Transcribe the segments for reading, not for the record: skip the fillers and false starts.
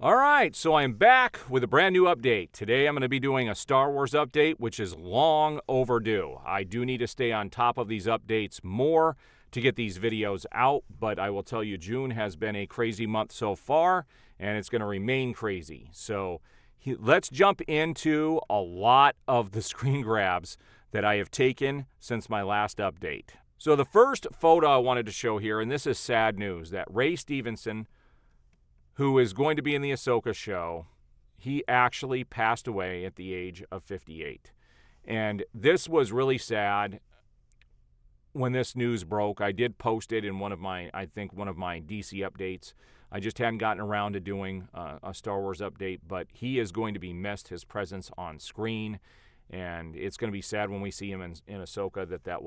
All right, so I'm back with a brand new update. Today I'm going to be doing a Star Wars update, which is long overdue. I do need to stay on top of these updates more to get these videos out, but I will tell you June has been a crazy month so far, and it's going to remain crazy. So let's jump into a lot of the screen grabs that I have taken since my last update. So the first photo I wanted to show here, and this is sad news, that Ray Stevenson, who is going to be in the Ahsoka show, he actually passed away at the age of 58. And this was really sad when this news broke. I did post it in one of my DC updates. I just hadn't gotten around to doing a Star Wars update, but he is going to be missed, his presence on screen, and it's going to be sad when we see him in Ahsoka that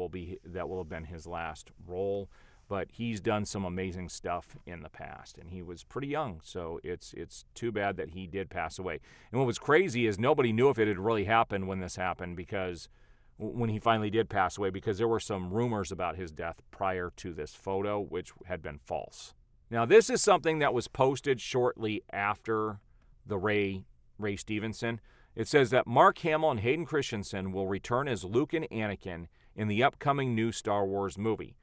will have been his last role. But he's done some amazing stuff in the past, and he was pretty young, so it's too bad that he did pass away. And what was crazy is nobody knew if it had really happened when this happened, because when he finally did pass away, because there were some rumors about his death prior to this photo, which had been false. Now, this is something that was posted shortly after the Ray Stevenson. It says that Mark Hamill and Hayden Christensen will return as Luke and Anakin in the upcoming new Star Wars movie.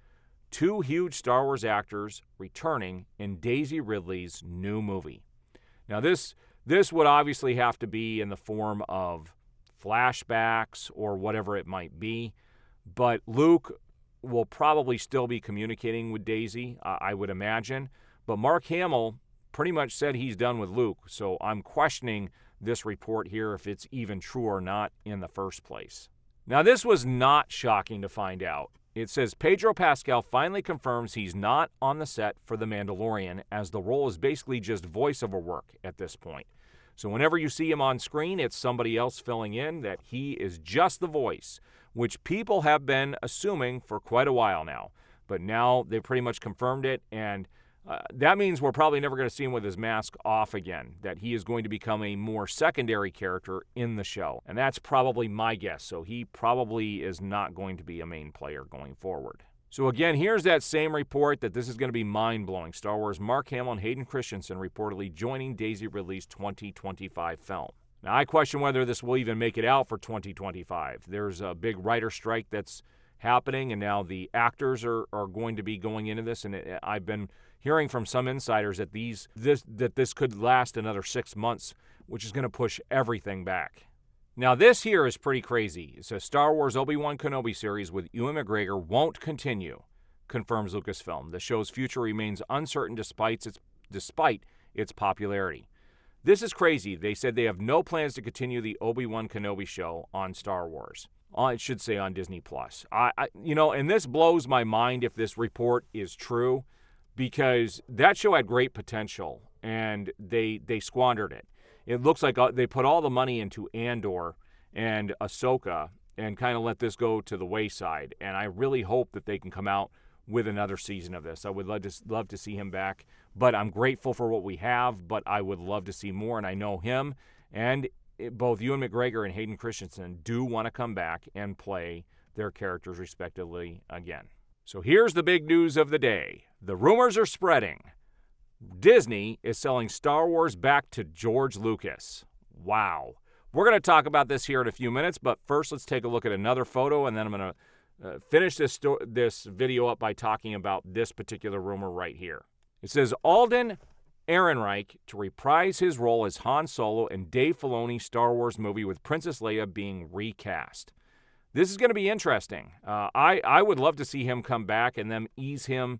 Two huge Star Wars actors returning in Daisy Ridley's new movie. Now, this would obviously have to be in the form of flashbacks or whatever it might be, but Luke will probably still be communicating with Daisy, I would imagine. But Mark Hamill pretty much said he's done with Luke, so I'm questioning this report here if it's even true or not in the first place. Now, this was not shocking to find out. It says Pedro Pascal finally confirms he's not on the set for The Mandalorian, as the role is basically just voiceover work at this point. So whenever you see him on screen, it's somebody else filling in, that he is just the voice, which people have been assuming for quite a while now. But now they pretty much confirmed it, and that means we're probably never going to see him with his mask off again, that he is going to become a more secondary character in the show. And that's probably my guess. So he probably is not going to be a main player going forward. So again, here's that same report that this is going to be mind-blowing. Star Wars Mark Hamill and Hayden Christensen reportedly joining Daisy Ridley's 2025 film. Now, I question whether this will even make it out for 2025. There's a big writer strike that's happening, and now the actors are going to be going into this, and I've been hearing from some insiders that this could last another 6 months, which is going to push everything back. Now, this here is pretty crazy. It says Star Wars Obi-Wan Kenobi series with Ewan McGregor won't continue, confirms Lucasfilm. The show's future remains uncertain despite its popularity. This is crazy. They said they have no plans to continue the Obi-Wan Kenobi show on Star Wars. It should say on Disney+. And this blows my mind if this report is true, because that show had great potential, and they squandered it. It looks like they put all the money into Andor and Ahsoka and kind of let this go to the wayside, and I really hope that they can come out with another season of this. I would love to see him back, but I'm grateful for what we have, but I would love to see more, and I know him and both Ewan McGregor and Hayden Christensen do want to come back and play their characters respectively again. So here's the big news of the day. The rumors are spreading. Disney is selling Star Wars back to George Lucas. Wow. We're going to talk about this here in a few minutes, but first let's take a look at another photo, and then I'm going to finish this video up by talking about this particular rumor right here. It says Alden Ehrenreich to reprise his role as Han Solo in Dave Filoni's Star Wars movie with Princess Leia being recast. This is going to be interesting. I would love to see him come back and them ease him,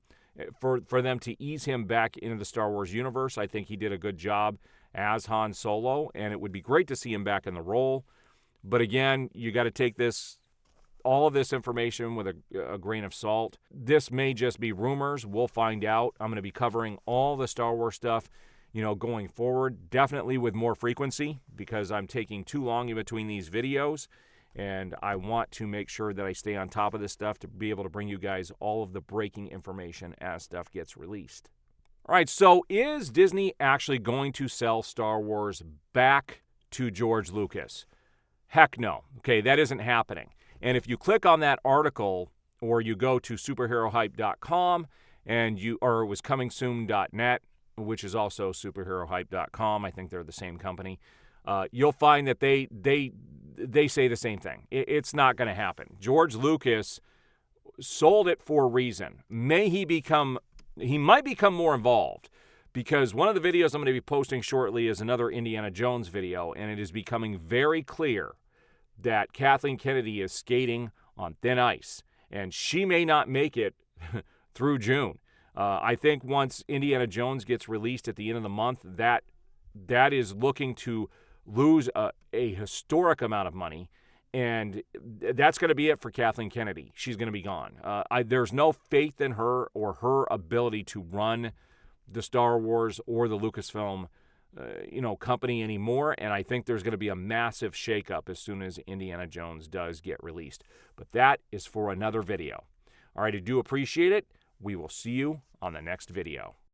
for them to ease him back into the Star Wars universe. I think he did a good job as Han Solo, and it would be great to see him back in the role. But again, you got to take all of this information with a grain of salt. This may just be rumors. We'll find out. I'm going to be covering all the Star Wars stuff, going forward, definitely with more frequency, because I'm taking too long in between these videos. And I want to make sure that I stay on top of this stuff to be able to bring you guys all of the breaking information as stuff gets released. All right, so is Disney actually going to sell Star Wars back to George Lucas? Heck no. Okay, that isn't happening. And if you click on that article, or you go to superherohype.com or it was comingsoon.net, which is also superherohype.com. I think they're the same company. You'll find that they say the same thing. It's not going to happen. George Lucas sold it for a reason. He might become more involved, because one of the videos I'm going to be posting shortly is another Indiana Jones video, and it is becoming very clear that Kathleen Kennedy is skating on thin ice, and she may not make it through June. I think once Indiana Jones gets released at the end of the month, that is looking to lose a historic amount of money, and that's going to be it for Kathleen Kennedy. She's going to be gone. There's no faith in her or her ability to run the Star Wars or the Lucasfilm company anymore, and I think there's going to be a massive shakeup as soon as Indiana Jones does get released. But that is for another video. All right, I do appreciate it. We will see you on the next video.